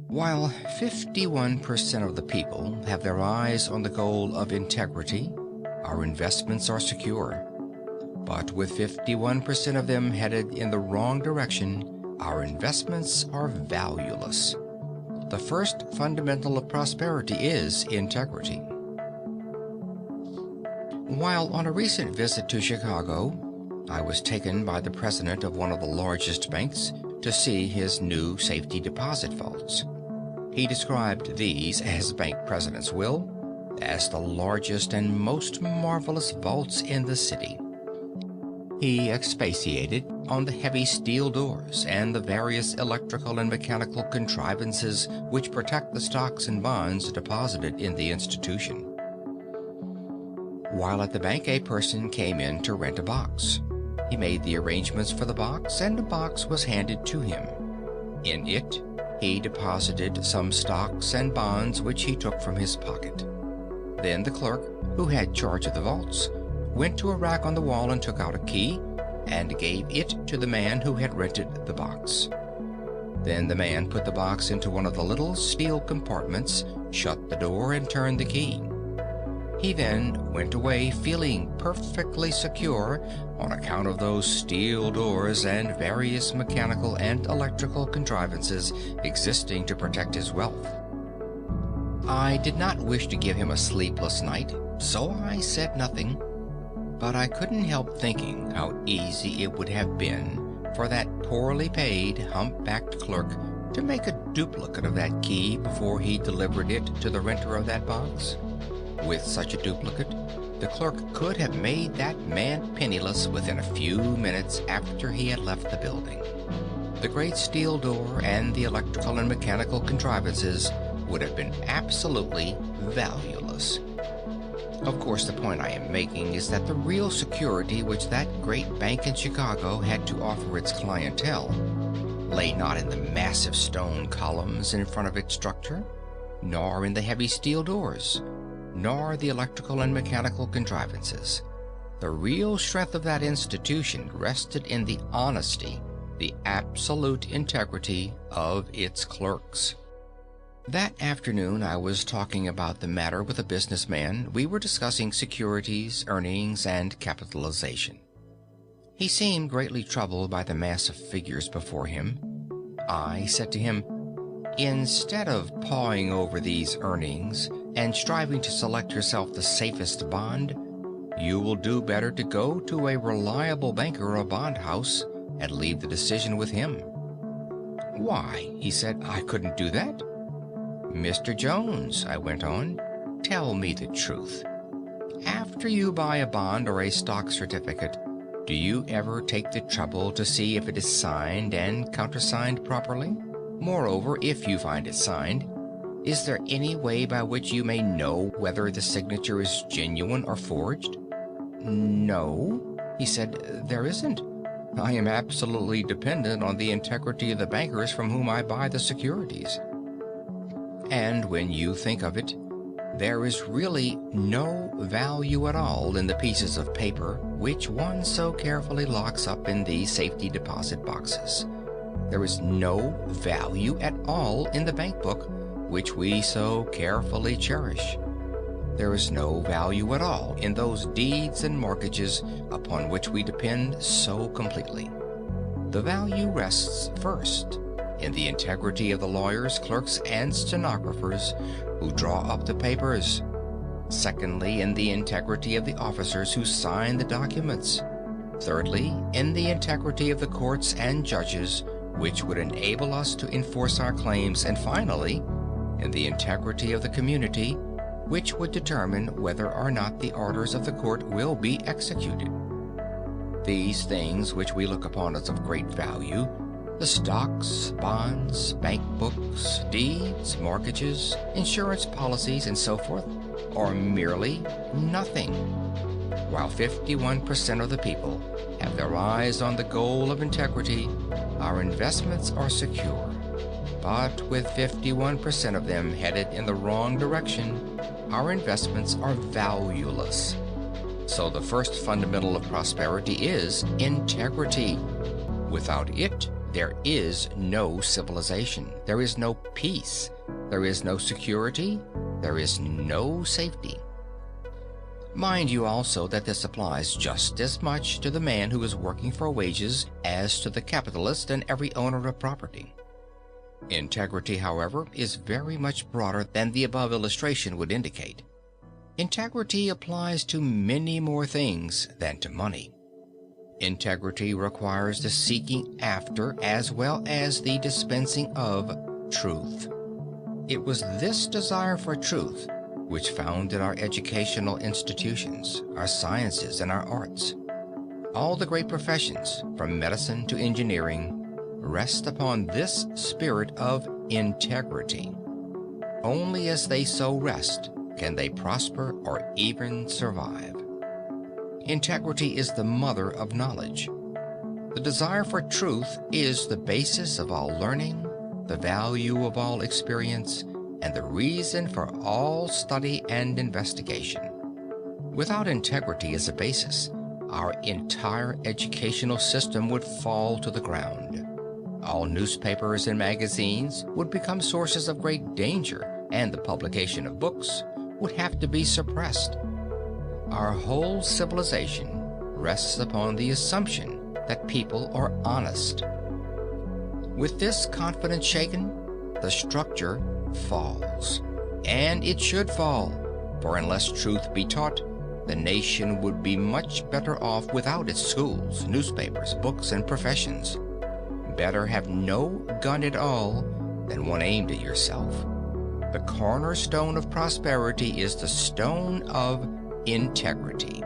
While 51% of the people have their eyes on the goal of integrity, our investments are secure. But with 51% of them headed in the wrong direction, our investments are valueless. The first fundamental of prosperity is integrity. While on a recent visit to Chicago, I was taken by the president of one of the largest banks to see his new safety deposit vaults. He described these, as bank presidents will, as the largest and most marvelous vaults in the city. He expatiated on the heavy steel doors and the various electrical and mechanical contrivances which protect the stocks and bonds deposited in the institution. While at the bank, a person came in to rent a box. He made the arrangements for the box, and a box was handed to him. In it, he deposited some stocks and bonds which he took from his pocket. Then the clerk, who had charge of the vaults, went to a rack on the wall and took out a key and gave it to the man who had rented the box. Then the man put the box into one of the little steel compartments, shut the door, and turned the key. He then went away feeling perfectly secure on account of those steel doors and various mechanical and electrical contrivances existing to protect his wealth. I did not wish to give him a sleepless night, so I said nothing, but I couldn't help thinking how easy it would have been for that poorly paid, humpbacked clerk to make a duplicate of that key before he delivered it to the renter of that box. With such a duplicate, the clerk could have made that man penniless within a few minutes after he had left the building. The great steel door and the electrical and mechanical contrivances would have been absolutely valueless. Of course, the point I am making is that the real security which that great bank in Chicago had to offer its clientele lay not in the massive stone columns in front of its structure, nor in the heavy steel doors, nor the electrical and mechanical contrivances. The real strength of that institution rested in the honesty, the absolute integrity of its clerks. That afternoon I was talking about the matter with a businessman. We were discussing securities, earnings, and capitalization. He seemed greatly troubled by the mass of figures before him. I said to him, "Instead of pawing over these earnings and striving to select yourself the safest bond, you will do better to go to a reliable banker or bond house and leave the decision with him." "Why?" he said. "I couldn't do that." "Mr. Jones," I went on, "tell me the truth. After you buy a bond or a stock certificate, do you ever take the trouble to see if it is signed and countersigned properly? Moreover, if you find it signed, is there any way by which you may know whether the signature is genuine or forged?" "No," he said, "there isn't. I am absolutely dependent on the integrity of the bankers from whom I buy the securities." And when you think of it, there is really no value at all in the pieces of paper which one so carefully locks up in these safety deposit boxes. There is no value at all in the bank book which we so carefully cherish. There is no value at all in those deeds and mortgages upon which we depend so completely. The value rests first in the integrity of the lawyers, clerks, and stenographers who draw up the papers. Secondly, in the integrity of the officers who sign the documents. Thirdly, in the integrity of the courts and judges which would enable us to enforce our claims. And finally, in the integrity of the community which would determine whether or not the orders of the court will be executed. These things which we look upon as of great value, the stocks, bonds, bank books, deeds, mortgages, insurance policies, and so forth, are merely nothing. While 51% of the people have their eyes on the goal of integrity, our investments are secure. But with 51% of them headed in the wrong direction, our investments are valueless. So the first fundamental of prosperity is integrity. Without it, there is no civilization, there is no peace, there is no security, there is no safety. Mind you also that this applies just as much to the man who is working for wages as to the capitalist and every owner of property. Integrity, however, is very much broader than the above illustration would indicate. Integrity applies to many more things than to money. Integrity requires the seeking after as well as the dispensing of truth. It was this desire for truth which founded our educational institutions, our sciences, and our arts. All the great professions, from medicine to engineering, rest upon this spirit of integrity. Only as they so rest can they prosper or even survive. Integrity is the mother of knowledge. The desire for truth is the basis of all learning, the value of all experience, and the reason for all study and investigation. Without integrity as a basis, our entire educational system would fall to the ground. All newspapers and magazines would become sources of great danger, and the publication of books would have to be suppressed. Our whole civilization rests upon the assumption that people are honest. With this confidence shaken, the structure falls. And it should fall, for unless truth be taught, the nation would be much better off without its schools, newspapers, books, and professions. Better have no gun at all than one aimed at yourself. The cornerstone of prosperity is the stone of integrity.